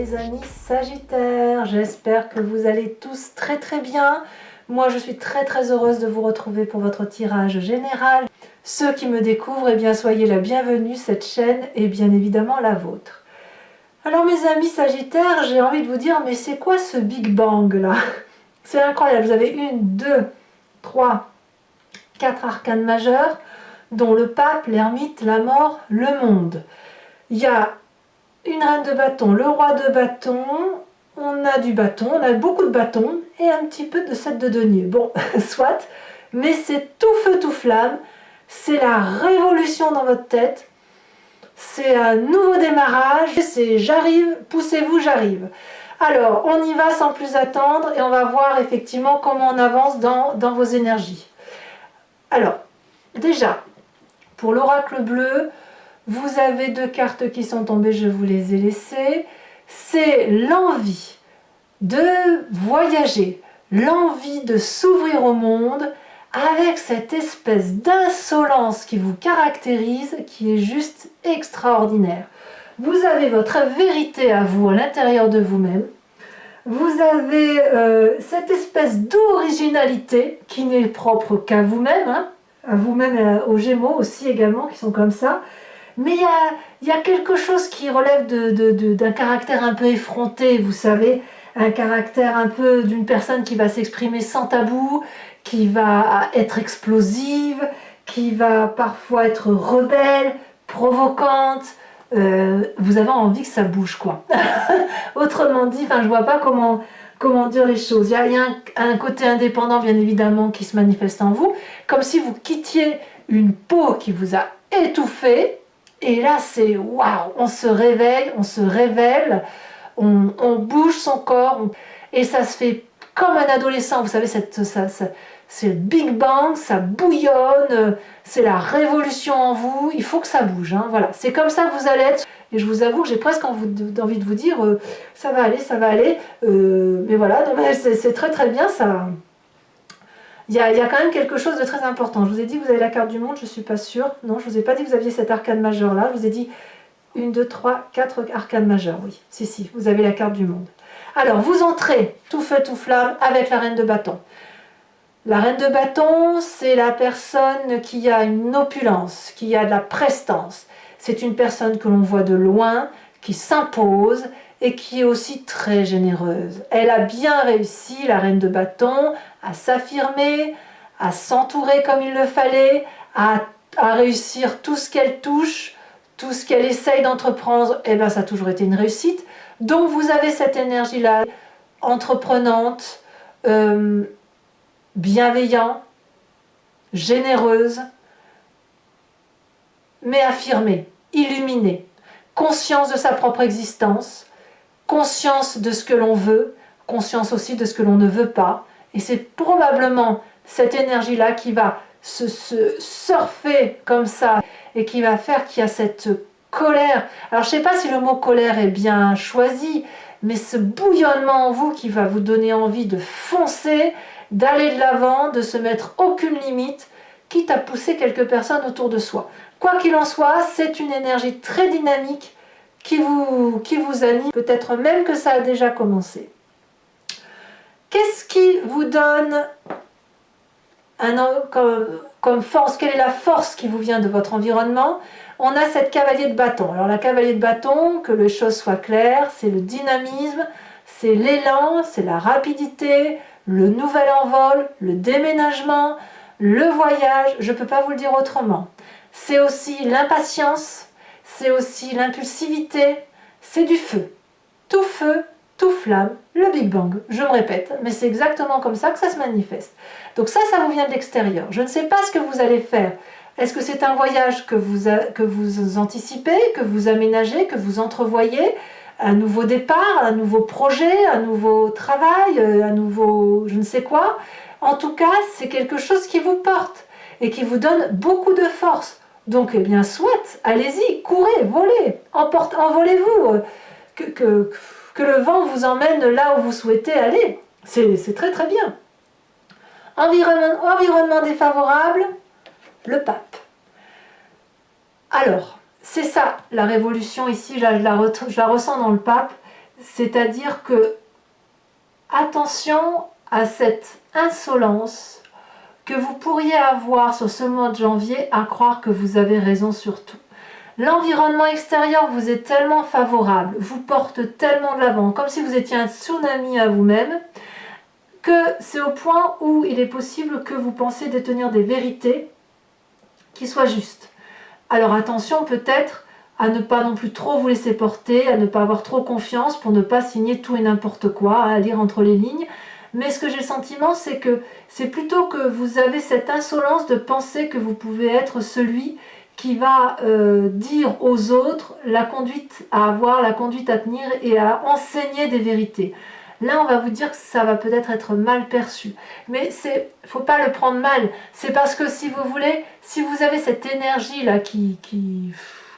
mes amis Sagittaires, j'espère que vous allez tous très très bien. Moi je suis très heureuse de vous retrouver pour votre tirage général. Ceux qui me découvrent, eh bien soyez la bienvenue, cette chaîne est bien évidemment la vôtre. Alors mes amis Sagittaires, j'ai envie de vous dire, mais c'est quoi ce Big Bang là? C'est incroyable, vous avez 1, 2, 3, 4 arcanes majeurs, dont le pape, l'ermite, la mort, le monde. Il y a une reine de bâton, le roi de bâton, on a du bâton, on a beaucoup de bâtons et un petit peu de 7 de denier. Bon, soit, mais c'est tout feu, tout flamme, c'est la révolution dans votre tête, c'est un nouveau démarrage, c'est j'arrive, poussez-vous, j'arrive. Alors, on y va sans plus attendre et on va voir effectivement comment on avance dans vos énergies. Alors, déjà, pour l'oracle bleu, vous avez 2 cartes qui sont tombées, je vous les ai laissées. C'est l'envie de voyager, l'envie de s'ouvrir au monde avec cette espèce d'insolence qui vous caractérise, qui est juste extraordinaire. Vous avez votre vérité à vous, à l'intérieur de vous-même. Vous avez cette espèce d'originalité qui n'est propre qu'à vous-même, hein, à vous-même, aux Gémeaux aussi également, qui sont comme ça. Mais il y a quelque chose qui relève d'un caractère un peu effronté, vous savez, un caractère un peu d'une personne qui va s'exprimer sans tabou, qui va être explosive, qui va parfois être rebelle, provocante. Vous avez envie que ça bouge, quoi. Autrement dit, je vois pas comment dire les choses. Il y a un côté indépendant, bien évidemment, qui se manifeste en vous, comme si vous quittiez une peau qui vous a étouffé. Et là, c'est waouh, on se réveille, on se révèle, on bouge son corps, et ça se fait comme un adolescent. Vous savez, c'est le Big Bang, ça bouillonne, c'est la révolution en vous, il faut que ça bouge. Hein, voilà, c'est comme ça que vous allez être. Et je vous avoue que j'ai presque envie de vous dire, ça va aller, mais voilà, c'est très bien ça. Il y a quand même quelque chose de très important. Je vous ai dit que vous avez la carte du monde, je ne suis pas sûre. Non, je ne vous ai pas dit que vous aviez cette arcane majeure là. Je vous ai dit 1, 2, 3, 4 arcanes majeures. Oui, si, vous avez la carte du monde. Alors, vous entrez tout feu, tout flamme avec la reine de bâton. La reine de bâton, c'est la personne qui a une opulence, qui a de la prestance. C'est une personne que l'on voit de loin, qui s'impose et qui est aussi très généreuse. Elle a bien réussi, la reine de bâton, à s'affirmer, à s'entourer comme il le fallait, à réussir tout ce qu'elle touche, tout ce qu'elle essaye d'entreprendre, et bien ça a toujours été une réussite. Donc vous avez cette énergie-là, entreprenante, bienveillante, généreuse, mais affirmée, illuminée, conscience de sa propre existence, conscience de ce que l'on veut, conscience aussi de ce que l'on ne veut pas. Et c'est probablement cette énergie-là qui va se surfer comme ça et qui va faire qu'il y a cette colère. Alors je ne sais pas si le mot colère est bien choisi, mais ce bouillonnement en vous qui va vous donner envie de foncer, d'aller de l'avant, de se mettre aucune limite, quitte à pousser quelques personnes autour de soi. Quoi qu'il en soit, c'est une énergie très dynamique qui vous anime, peut-être même que ça a déjà commencé. Qu'est-ce qui vous donne comme force? Quelle est la force qui vous vient de votre environnement? On a cette cavalier de bâton. Alors la cavalier de bâton, que les choses soient claires, c'est le dynamisme, c'est l'élan, c'est la rapidité, le nouvel envol, le déménagement, le voyage, je ne peux pas vous le dire autrement. C'est aussi l'impatience, c'est aussi l'impulsivité, c'est du feu. Tout flamme, le Big Bang. Je me répète, mais c'est exactement comme ça que ça se manifeste. Donc ça vous vient de l'extérieur. Je ne sais pas ce que vous allez faire. Est-ce que c'est un voyage que vous anticipez, que vous aménagez, que vous entrevoyez? Un nouveau départ, un nouveau projet, un nouveau travail, un nouveau je ne sais quoi. En tout cas, c'est quelque chose qui vous porte et qui vous donne beaucoup de force. Donc, eh bien, soit, allez-y, courez, volez, envolez-vous, que le vent vous emmène là où vous souhaitez aller. C'est très bien. Environnement défavorable, le pape. Alors, c'est ça, la révolution ici, je la ressens dans le pape, C'est-à-dire que attention à cette insolence que vous pourriez avoir sur ce mois de janvier à croire que vous avez raison sur tout. L'environnement extérieur vous est tellement favorable, vous porte tellement de l'avant, comme si vous étiez un tsunami à vous-même, que c'est au point où il est possible que vous pensiez détenir des vérités qui soient justes. Alors attention peut-être à ne pas non plus trop vous laisser porter, à ne pas avoir trop confiance pour ne pas signer tout et n'importe quoi, à lire entre les lignes. Mais ce que j'ai le sentiment, c'est que c'est plutôt que vous avez cette insolence de penser que vous pouvez être celui qui va dire aux autres la conduite à avoir, la conduite à tenir et à enseigner des vérités. Là, on va vous dire que ça va peut-être être mal perçu. Mais il ne faut pas le prendre mal. C'est parce que si vous voulez, si vous avez cette énergie-là qui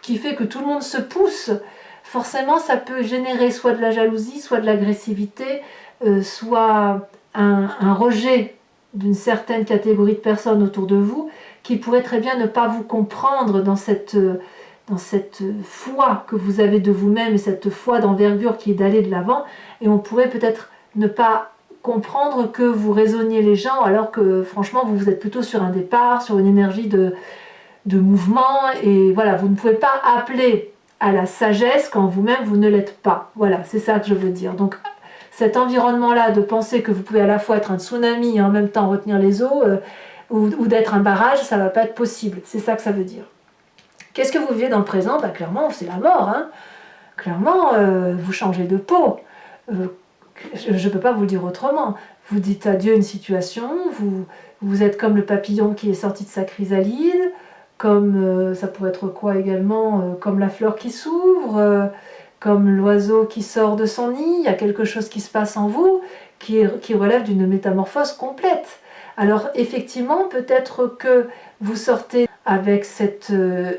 fait que tout le monde se pousse, forcément, ça peut générer soit de la jalousie, soit de l'agressivité, soit un rejet d'une certaine catégorie de personnes autour de vous qui pourraient très bien ne pas vous comprendre dans cette foi que vous avez de vous-même et cette foi d'envergure qui est d'aller de l'avant, et on pourrait peut-être ne pas comprendre que vous raisonniez les gens alors que franchement vous êtes plutôt sur un départ, sur une énergie de mouvement, et voilà, vous ne pouvez pas appeler à la sagesse quand vous-même vous ne l'êtes pas. Voilà, c'est ça que je veux dire. Donc cet environnement-là de penser que vous pouvez à la fois être un tsunami et en même temps retenir les eaux, ou d'être un barrage, ça ne va pas être possible. C'est ça que ça veut dire. Qu'est-ce que vous vivez dans le présent? Bah, clairement, c'est la mort. Hein. Clairement, vous changez de peau. Je ne peux pas vous le dire autrement. Vous dites adieu à une situation, vous êtes comme le papillon qui est sorti de sa chrysalide, comme ça pourrait être quoi également, comme la fleur qui s'ouvre, comme l'oiseau qui sort de son nid. Il y a quelque chose qui se passe en vous qui relève d'une métamorphose complète. Alors effectivement, peut-être que vous sortez avec cet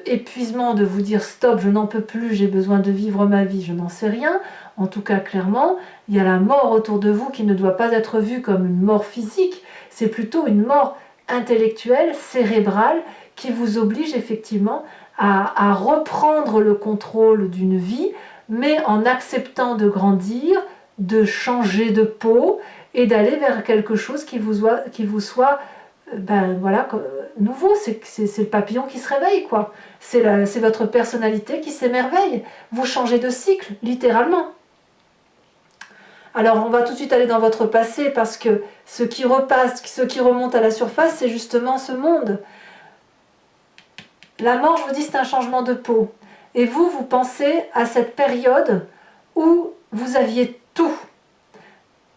épuisement de vous dire stop, je n'en peux plus, j'ai besoin de vivre ma vie, je n'en sais rien. En tout cas, clairement, il y a la mort autour de vous qui ne doit pas être vue comme une mort physique, c'est plutôt une mort intellectuelle, cérébrale, qui vous oblige effectivement à reprendre le contrôle d'une vie, mais en acceptant de grandir, de changer de peau et d'aller vers quelque chose qui vous soit voilà, nouveau. C'est le papillon qui se réveille, quoi. C'est votre personnalité qui s'émerveille. Vous changez de cycle, littéralement. Alors on va tout de suite aller dans votre passé, parce que ce qui repasse, ce qui remonte à la surface, c'est justement ce monde. La mort, je vous dis, c'est un changement de peau. Et vous pensez à cette période où vous aviez tout.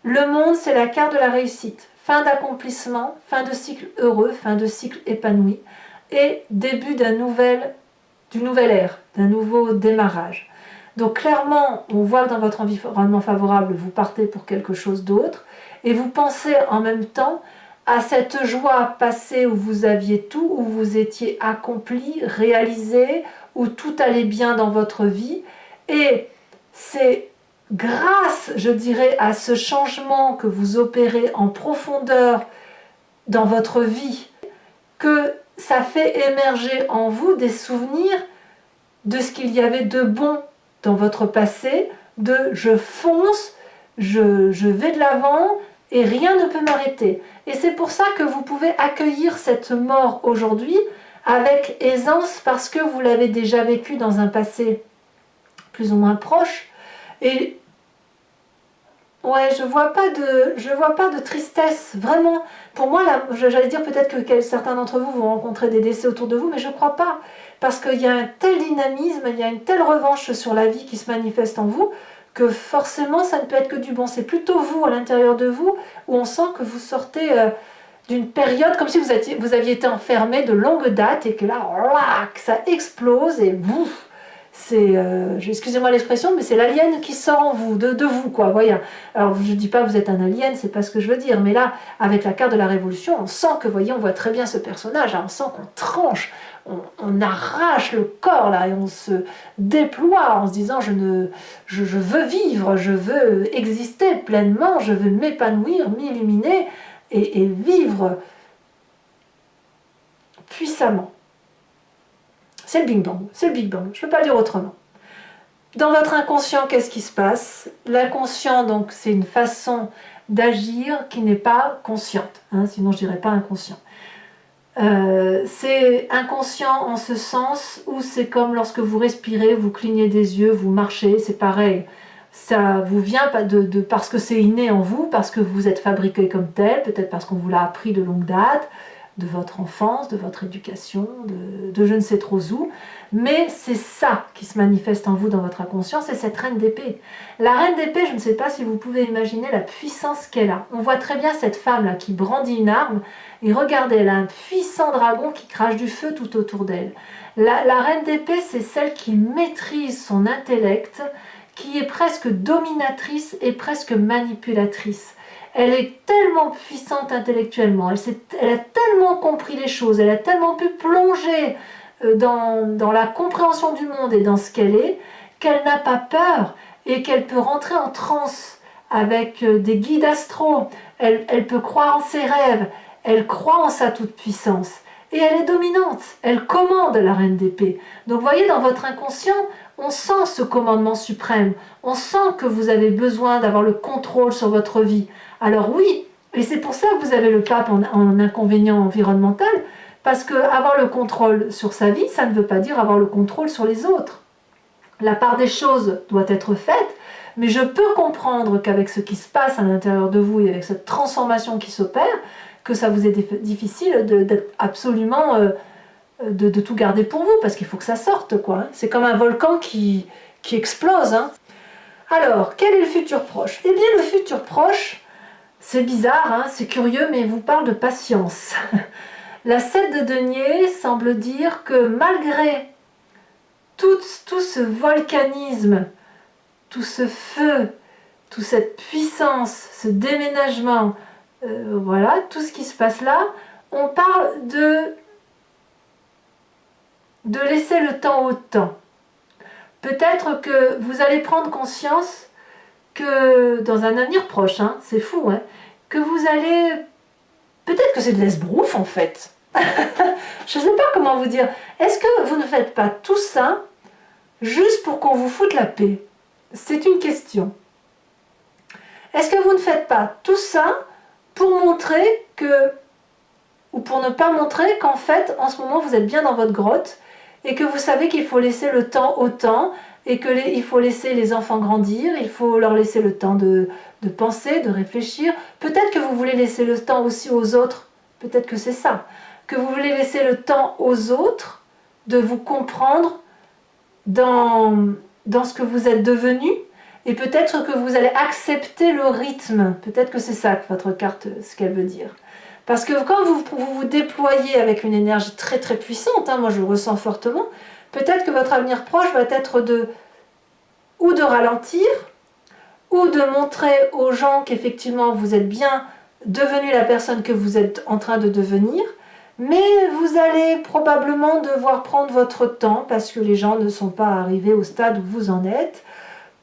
Le monde, c'est la carte de la réussite. Fin d'accomplissement, fin de cycle heureux, fin de cycle épanoui, et début d'une nouvelle ère, d'un nouveau démarrage. Donc clairement, on voit que dans votre environnement favorable, vous partez pour quelque chose d'autre, et vous pensez en même temps à cette joie passée où vous aviez tout, où vous étiez accompli, réalisé, où tout allait bien dans votre vie, et c'est grâce, je dirais, à ce changement que vous opérez en profondeur dans votre vie, que ça fait émerger en vous des souvenirs de ce qu'il y avait de bon dans votre passé, de je fonce, je vais de l'avant et rien ne peut m'arrêter. Et c'est pour ça que vous pouvez accueillir cette mort aujourd'hui avec aisance, parce que vous l'avez déjà vécu dans un passé plus ou moins proche. Et ouais, je vois pas de tristesse, vraiment. Pour moi, j'allais dire peut-être que certains d'entre vous vont rencontrer des décès autour de vous, mais je ne crois pas. Parce qu'il y a un tel dynamisme, il y a une telle revanche sur la vie qui se manifeste en vous, que forcément, ça ne peut être que du bon. C'est plutôt vous, à l'intérieur de vous, où on sent que vous sortez d'une période, comme si vous aviez été enfermé de longue date, et que là, que ça explose, et vous... excusez-moi l'expression, mais c'est l'alien qui sort en vous, de vous, quoi, voyez. Alors, je ne dis pas que vous êtes un alien, c'est pas ce que je veux dire, mais là, avec la carte de la révolution, on sent que, voyez, on voit très bien ce personnage, là, on sent qu'on tranche, on arrache le corps, là, et on se déploie en se disant, je veux vivre, je veux exister pleinement, je veux m'épanouir, m'illuminer, et vivre puissamment. C'est le Big Bang, je ne peux pas le dire autrement. Dans votre inconscient, qu'est-ce qui se passe? L'inconscient, donc, c'est une façon d'agir qui n'est pas consciente, hein, sinon je dirais pas inconscient. C'est inconscient en ce sens où c'est comme lorsque vous respirez, vous clignez des yeux, vous marchez, c'est pareil. Ça vous vient parce que c'est inné en vous, parce que vous êtes fabriqué comme tel, peut-être parce qu'on vous l'a appris de longue date, de votre enfance, de votre éducation, de je ne sais trop où. Mais c'est ça qui se manifeste en vous dans votre inconscient, c'est cette reine d'épée. La reine d'épée, je ne sais pas si vous pouvez imaginer la puissance qu'elle a. On voit très bien cette femme-là qui brandit une arme, et regardez, elle a un puissant dragon qui crache du feu tout autour d'elle. La reine d'épée, c'est celle qui maîtrise son intellect, qui est presque dominatrice et presque manipulatrice. Elle est tellement puissante intellectuellement, elle a tellement compris les choses, elle a tellement pu plonger dans la compréhension du monde et dans ce qu'elle n'a pas peur et qu'elle peut rentrer en transe avec des guides astraux. Elle peut croire en ses rêves, elle croit en sa toute-puissance. Et elle est dominante, elle commande la reine d'épée. Donc vous voyez, dans votre inconscient, on sent ce commandement suprême. On sent que vous avez besoin d'avoir le contrôle sur votre vie. Alors oui, et c'est pour ça que vous avez le pape en inconvénient environnemental, parce que avoir le contrôle sur sa vie, ça ne veut pas dire avoir le contrôle sur les autres. La part des choses doit être faite, mais je peux comprendre qu'avec ce qui se passe à l'intérieur de vous et avec cette transformation qui s'opère, que ça vous est difficile d'être absolument... de tout garder pour vous, parce qu'il faut que ça sorte, quoi. Hein. C'est comme un volcan qui explose. Hein. Alors, quel est le futur proche? Eh bien, le futur proche, c'est bizarre, hein, c'est curieux, mais il vous parle de patience. La 7 de denier semble dire que malgré tout ce volcanisme, tout ce feu, toute cette puissance, ce déménagement, voilà, tout ce qui se passe là, on parle de laisser le temps au temps. Peut-être que vous allez prendre conscience que dans un avenir proche, hein, c'est fou, hein, que vous allez... Peut-être que c'est de l'esbrouffe en fait. Je ne sais pas comment vous dire. Est-ce que vous ne faites pas tout ça juste pour qu'on vous foute la paix? C'est une question. Est-ce que vous ne faites pas tout ça pour montrer que... ou pour ne pas montrer qu'en fait, en ce moment, vous êtes bien dans votre grotte et que vous savez qu'il faut laisser le temps au temps et qu'il faut laisser les enfants grandir, il faut leur laisser le temps de penser, de réfléchir. Peut-être que vous voulez laisser le temps aussi aux autres, peut-être que c'est ça, que vous voulez laisser le temps aux autres de vous comprendre dans ce que vous êtes devenu, et peut-être que vous allez accepter le rythme. Peut-être que c'est ça, votre carte, ce qu'elle veut dire. Parce que quand vous déployez avec une énergie très très puissante, hein, moi je le ressens fortement, peut-être que votre avenir proche va être ou de ralentir, ou de montrer aux gens qu'effectivement vous êtes bien devenu la personne que vous êtes en train de devenir, mais vous allez probablement devoir prendre votre temps parce que les gens ne sont pas arrivés au stade où vous en êtes.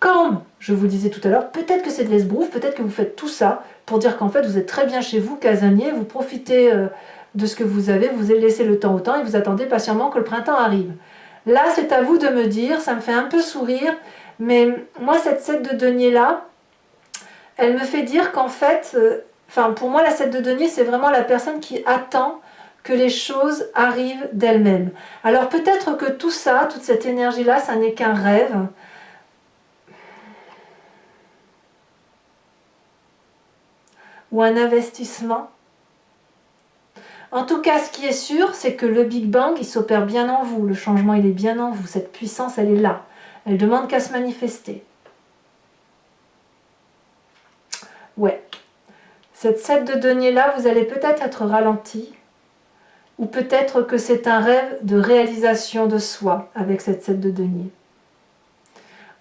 Comme je vous disais tout à l'heure, peut-être que c'est de l'esbrouffe, peut-être que vous faites tout ça pour dire qu'en fait vous êtes très bien chez vous, casanier, vous profitez de ce que vous avez, vous laissez le temps au temps et vous attendez patiemment que le printemps arrive. Là, c'est à vous de me dire, ça me fait un peu sourire, mais moi, cette 7 de denier là, elle me fait dire qu'en fait, pour moi, la 7 de denier, c'est vraiment la personne qui attend que les choses arrivent d'elles-mêmes. Alors peut-être que tout ça, toute cette énergie-là, ça n'est qu'un rêve, ou un investissement. En tout cas, ce qui est sûr, c'est que le Big Bang, il s'opère bien en vous. Le changement, il est bien en vous. Cette puissance, elle est là. Elle demande qu'à se manifester. Ouais. Cette 7 de denier-là, vous allez peut-être être ralenti. Ou peut-être que c'est un rêve de réalisation de soi avec cette 7 de denier.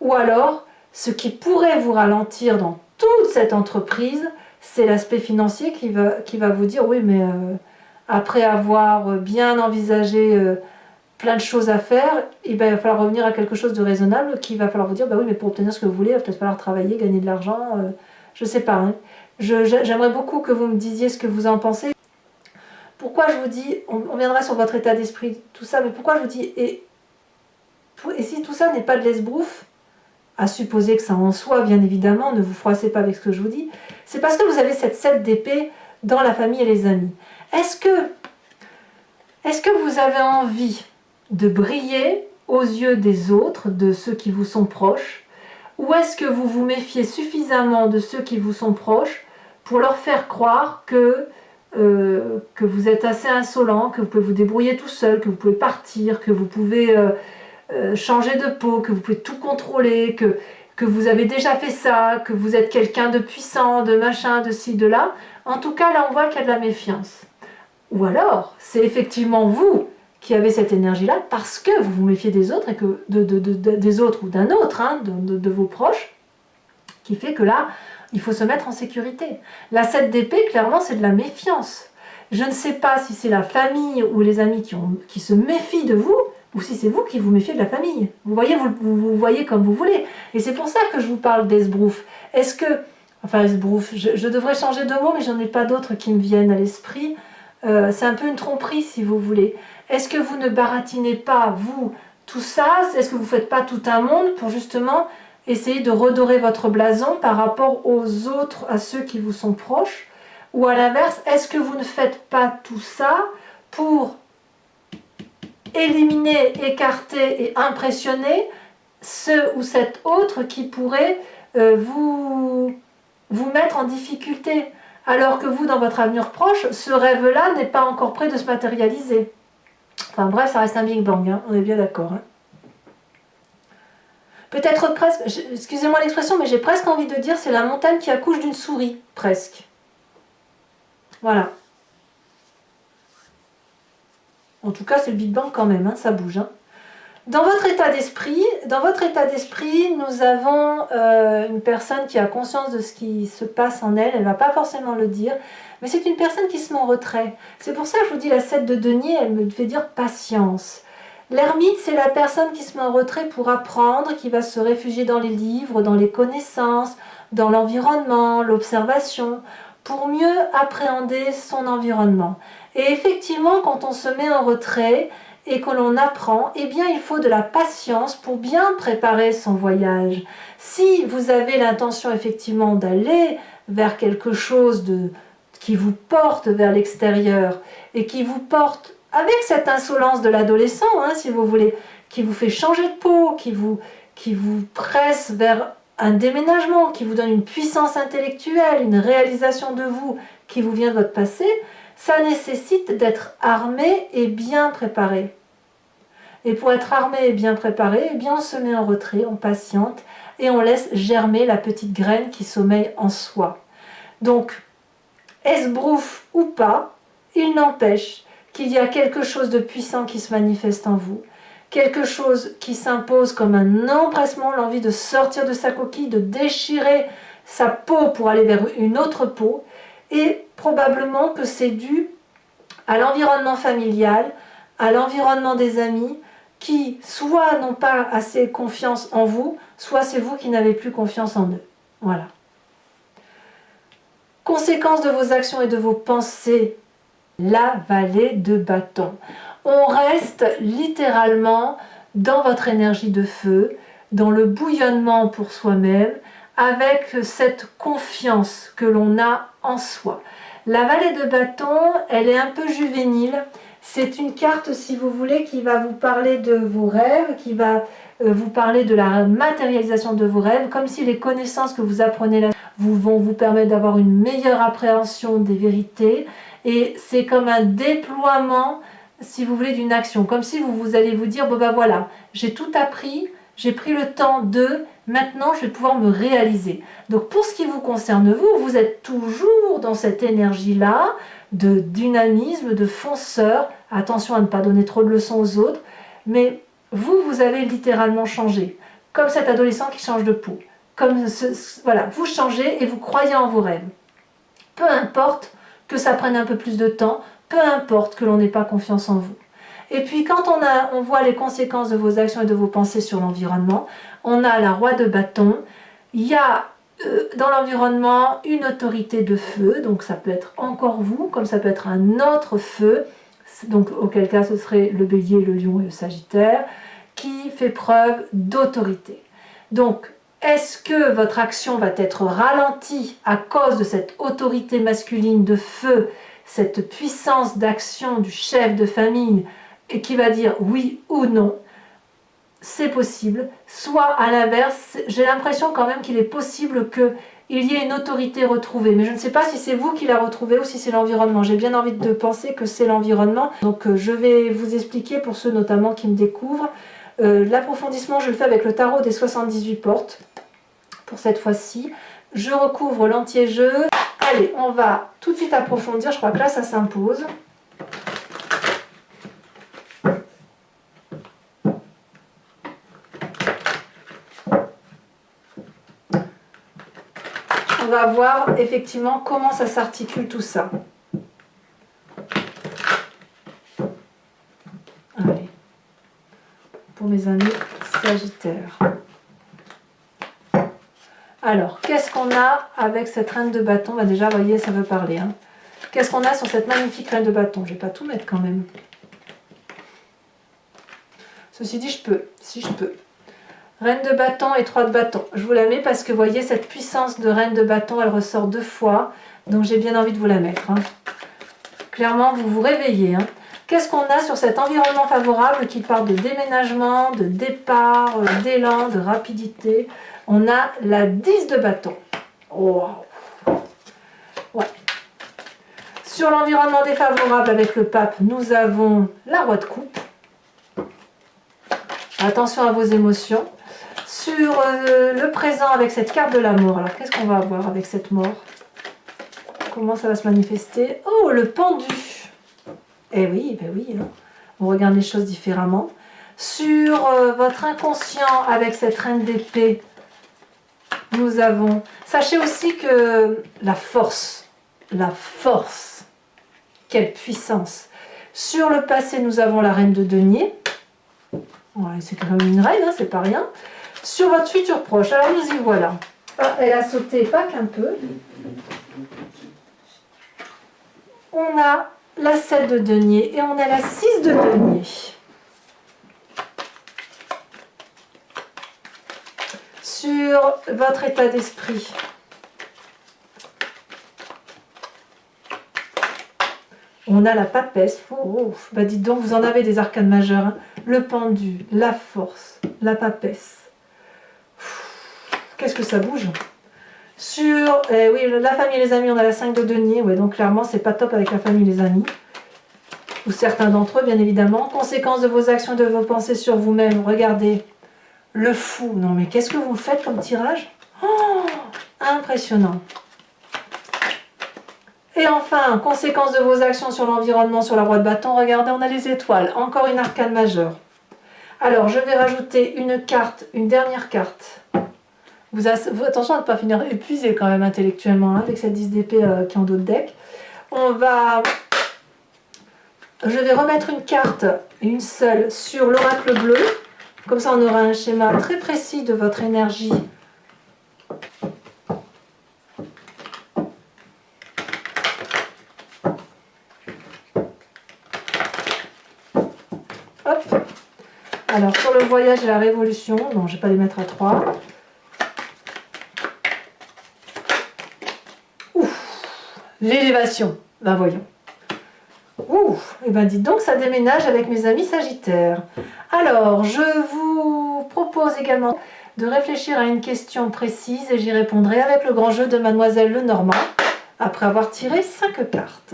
Ou alors, ce qui pourrait vous ralentir dans toute cette entreprise, c'est l'aspect financier qui va vous dire, oui, mais après avoir bien envisagé plein de choses à faire, il va falloir revenir à quelque chose de raisonnable qui va falloir vous dire, bah oui, mais pour obtenir ce que vous voulez, il va peut-être falloir travailler, gagner de l'argent, je ne sais pas. Hein. J'aimerais beaucoup que vous me disiez ce que vous en pensez. Pourquoi je vous dis, on viendra sur votre état d'esprit, tout ça, mais pourquoi je vous dis, et si tout ça n'est pas de l'esbrouffe, à supposer que ça en soit, bien évidemment, ne vous froissez pas avec ce que je vous dis, c'est parce que vous avez cette 7 d'épée dans la famille et les amis. Est-ce que vous avez envie de briller aux yeux des autres, de ceux qui vous sont proches, ou est-ce que vous vous méfiez suffisamment de ceux qui vous sont proches pour leur faire croire que vous êtes assez insolent, que vous pouvez vous débrouiller tout seul, que vous pouvez partir, que vous pouvez changer de peau, que vous pouvez tout contrôler, que vous avez déjà fait ça, que vous êtes quelqu'un de puissant, de machin, de ci, de là. En tout cas, là, on voit qu'il y a de la méfiance. Ou alors, c'est effectivement vous qui avez cette énergie-là parce que vous vous méfiez des autres, et que des autres ou d'un autre, hein, de vos proches, qui fait que là, il faut se mettre en sécurité. La 7 d'épée, clairement, c'est de la méfiance. Je ne sais pas si c'est la famille ou les amis qui se méfient de vous, ou si c'est vous qui vous méfiez de la famille. Vous voyez, vous voyez comme vous voulez. Et c'est pour ça que je vous parle d'esbrouf. Est-ce que... Enfin, esbrouf, je devrais changer de mot, mais j'en ai pas d'autres qui me viennent à l'esprit. C'est un peu une tromperie, si vous voulez. Est-ce que vous ne baratinez pas, vous, tout ça? Est-ce que vous ne faites pas tout un monde pour justement essayer de redorer votre blason par rapport aux autres, à ceux qui vous sont proches? Ou à l'inverse, est-ce que vous ne faites pas tout ça pour éliminer, écarter et impressionner ce ou cet autre qui pourrait vous mettre en difficulté, alors que vous, dans votre avenir proche, ce rêve-là n'est pas encore prêt de se matérialiser. Enfin bref, ça reste un Big Bang, hein, on est bien d'accord. Hein. Peut-être presque, excusez-moi l'expression, mais j'ai presque envie de dire, c'est la montagne qui accouche d'une souris, presque. Voilà. En tout cas, c'est le Big Bang quand même, hein, ça bouge. Hein. Dans votre état d'esprit, nous avons une personne qui a conscience de ce qui se passe en elle. Elle ne va pas forcément le dire, mais c'est une personne qui se met en retrait. C'est pour ça que je vous dis la 7 de denier, elle me fait dire patience. L'ermite, c'est la personne qui se met en retrait pour apprendre, qui va se réfugier dans les livres, dans les connaissances, dans l'environnement, l'observation, pour mieux appréhender son environnement. Et effectivement, quand on se met en retrait et que l'on apprend, eh bien il faut de la patience pour bien préparer son voyage. Si vous avez l'intention effectivement d'aller vers quelque chose qui vous porte vers l'extérieur et qui vous porte avec cette insolence de l'adolescent, hein, si vous voulez, qui vous fait changer de peau, qui vous presse vers un déménagement, qui vous donne une puissance intellectuelle, une réalisation de vous qui vous vient de votre passé, ça nécessite d'être armé et bien préparé. Et pour être armé et bien préparé, eh bien on se met en retrait, on patiente et on laisse germer la petite graine qui sommeille en soi. Donc, esbrouf ou pas, il n'empêche qu'il y a quelque chose de puissant qui se manifeste en vous, quelque chose qui s'impose comme un empressement, l'envie de sortir de sa coquille, de déchirer sa peau pour aller vers une autre peau, et probablement que c'est dû à l'environnement familial, à l'environnement des amis, qui soit n'ont pas assez confiance en vous, soit c'est vous qui n'avez plus confiance en eux. Voilà. Conséquence de vos actions et de vos pensées, la vallée de bâton. On reste littéralement dans votre énergie de feu, dans le bouillonnement pour soi-même, avec cette confiance que l'on a en soi. La vallée de bâton, elle est un peu juvénile. C'est une carte, si vous voulez, qui va vous parler de vos rêves, qui va vous parler de la matérialisation de vos rêves, comme si les connaissances que vous apprenez là vont vous permettre d'avoir une meilleure appréhension des vérités. Et c'est comme un déploiement, si vous voulez, d'une action. Comme si vous allez vous dire, bon ben voilà, j'ai tout appris, j'ai pris le temps de, maintenant je vais pouvoir me réaliser. Donc pour ce qui vous concerne vous, vous êtes toujours dans cette énergie-là, de dynamisme, de fonceur. Attention à ne pas donner trop de leçons aux autres, mais vous avez littéralement changé, comme cet adolescent qui change de peau. Voilà, vous changez et vous croyez en vos rêves. Peu importe que ça prenne un peu plus de temps, peu importe que l'on n'ait pas confiance en vous. Et puis quand on voit les conséquences de vos actions et de vos pensées sur l'environnement, on a la roi de bâton, il y a dans l'environnement une autorité de feu, donc ça peut être encore vous, comme ça peut être un autre feu, donc auquel cas ce serait le bélier, le lion et le sagittaire, qui fait preuve d'autorité. Donc Est-ce que votre action va être ralentie à cause de cette autorité masculine de feu, cette puissance d'action du chef de famille et qui va dire oui ou non? C'est possible. Soit à l'inverse, j'ai l'impression quand même qu'il est possible qu'il y ait une autorité retrouvée. Mais je ne sais pas si c'est vous qui la retrouvez ou si c'est l'environnement. J'ai bien envie de penser que c'est l'environnement. Donc je vais vous expliquer pour ceux notamment qui me découvrent. L'approfondissement, je le fais avec le tarot des 78 portes. Pour cette fois-ci, je recouvre l'anti-jeu. Allez, on va tout de suite approfondir. Je crois que là, ça s'impose. On va voir effectivement comment ça s'articule tout ça. Allez, pour mes amis Sagittaires. Alors, qu'est-ce qu'on a avec cette reine de bâton? Bah déjà, vous voyez, ça veut parler. Hein. Qu'est-ce qu'on a sur cette magnifique reine de bâton? Je ne vais pas tout mettre quand même. Ceci dit, je peux, si je peux. Reine de bâton et 3 de bâton. Je vous la mets parce que vous voyez, cette puissance de reine de bâton, elle ressort 2 fois. Donc j'ai bien envie de vous la mettre. Hein. Clairement, vous vous réveillez. Hein. Qu'est-ce qu'on a sur cet environnement favorable qui parle de déménagement, de départ, d'élan, de rapidité? On a la 10 de bâton. Wow. Ouais. Sur l'environnement défavorable avec le pape, nous avons la roi de coupe. Attention à vos émotions. Sur le présent avec cette carte de la mort, alors qu'est-ce qu'on va avoir avec cette mort? Comment ça va se manifester? Oh, le pendu! Eh oui, ben oui, hein. On regarde les choses différemment. Sur votre inconscient avec cette reine d'épée, nous avons... Sachez aussi que la force, quelle puissance! Sur le passé, nous avons la reine de denier. Ouais, c'est quand même une reine, hein, c'est pas rien. Sur votre futur proche, alors nous y voilà. Ah, elle a sauté pas qu'un peu. On a la 7 de denier et on a la 6 de denier. Sur votre état d'esprit, on a la papesse. Oh, bah dites donc, vous en avez des arcanes majeures. Hein. Le pendu, la force, la papesse. Qu'est-ce que ça bouge? Sur oui, la famille et les amis, on a la 5 de denier. Ouais, donc clairement, c'est pas top avec la famille et les amis. Ou certains d'entre eux, bien évidemment. Conséquences de vos actions et de vos pensées sur vous-même. Regardez. Le fou. Non, mais qu'est-ce que vous faites comme tirage? Oh, impressionnant. Et enfin, conséquences de vos actions sur l'environnement, sur la roue de bâton. Regardez, on a les étoiles. Encore une arcane majeure. Alors, je vais rajouter une carte, une dernière carte. Attention à ne pas finir épuisé quand même intellectuellement hein, avec cette 10 d'épée qui est en dos de deck. Je vais remettre une carte, une seule, sur l'oracle bleu. Comme ça, on aura un schéma très précis de votre énergie. Hop. Alors, sur le voyage et la révolution, non, je ne vais pas les mettre à 3. L'élévation, ben voyons. Ouf, et ben dites donc, ça déménage avec mes amis Sagittaires. Alors, je vous propose également de réfléchir à une question précise et j'y répondrai avec le grand jeu de Mademoiselle Lenormand, après avoir tiré 5 cartes.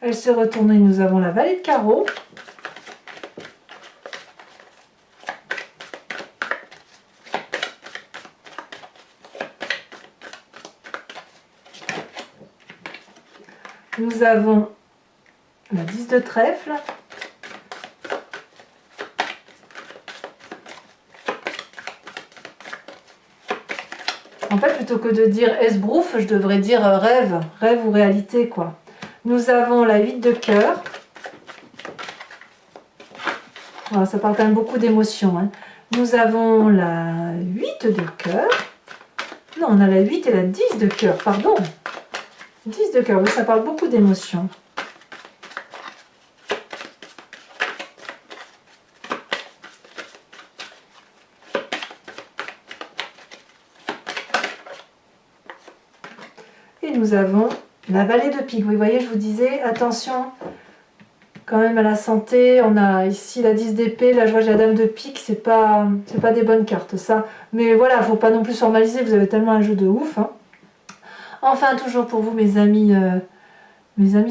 Elle s'est retournée, nous avons la Vallée de carreau. Nous avons la 10 de trèfle. En fait, plutôt que de dire esbrouf, je devrais dire rêve, rêve ou réalité, quoi. Nous avons la 8 de cœur. Voilà, ça parle quand même beaucoup d'émotions. Hein. Nous avons la 8 de cœur. Non, on a la 8 et la 10 de cœur, pardon. 10 de cœur, oui, ça parle beaucoup d'émotions. Et nous avons la vallée de pique. Vous voyez, je vous disais, attention quand même à la santé. On a ici la 10 d'épée, là je vois j'ai la dame de pique, c'est pas des bonnes cartes ça. Mais voilà, il ne faut pas non plus formaliser, vous avez tellement un jeu de ouf. Hein. Enfin, toujours pour vous mes amis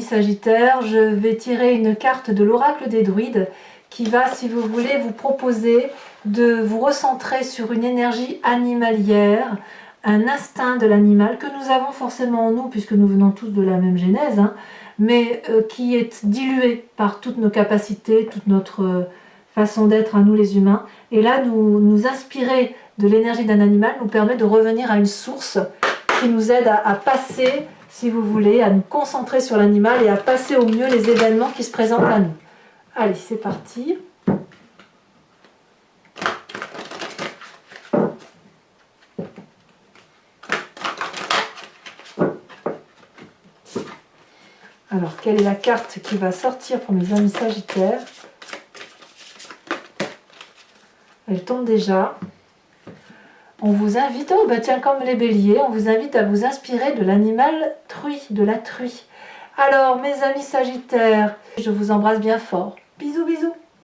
Sagittaires, je vais tirer une carte de l'oracle des druides qui va, si vous voulez, vous proposer de vous recentrer sur une énergie animalière, un instinct de l'animal que nous avons forcément en nous puisque nous venons tous de la même genèse, hein, mais qui est dilué par toutes nos capacités, toute notre façon d'être à nous les humains. Et là, nous inspirer de l'énergie d'un animal nous permet de revenir à une source qui nous aide à passer, si vous voulez, à nous concentrer sur l'animal et à passer au mieux les événements qui se présentent à nous. Allez, c'est parti. Alors, quelle est la carte qui va sortir pour mes amis Sagittaires? Elle tombe déjà. On vous invite, oh bah tiens, comme les béliers, on vous invite à vous inspirer de l'animal truie, de la truie. Alors, mes amis Sagittaires, je vous embrasse bien fort. Bisous, bisous.